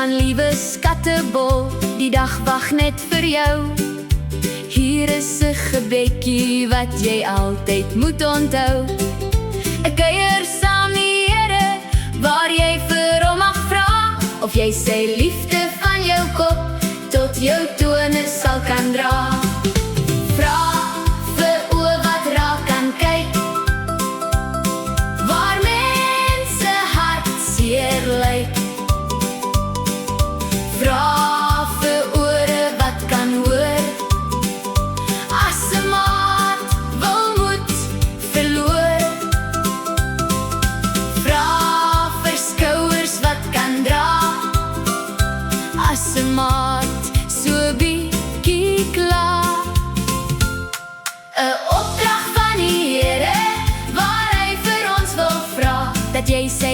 aan, liewe skattebol, die dag wag net vir jou. Hier is 'n gebedjie wat jy altyd moet onthou. Ek kuier saam die Here, waar jy vir hom mag vra, of jy sy liefde van jou kop tot jou tone sal kan dra. Vra vir oë wat raak kan kyk, waar mense hartseer lyk. Vra vir ore wat kan hoor, as 'n maat wil moed verloor. Vra vir skouers wat kan dra, as 'n maat so bietjie klaar. 'n Opdrag van die Here, waar hy vir ons wil vra, dat jy sy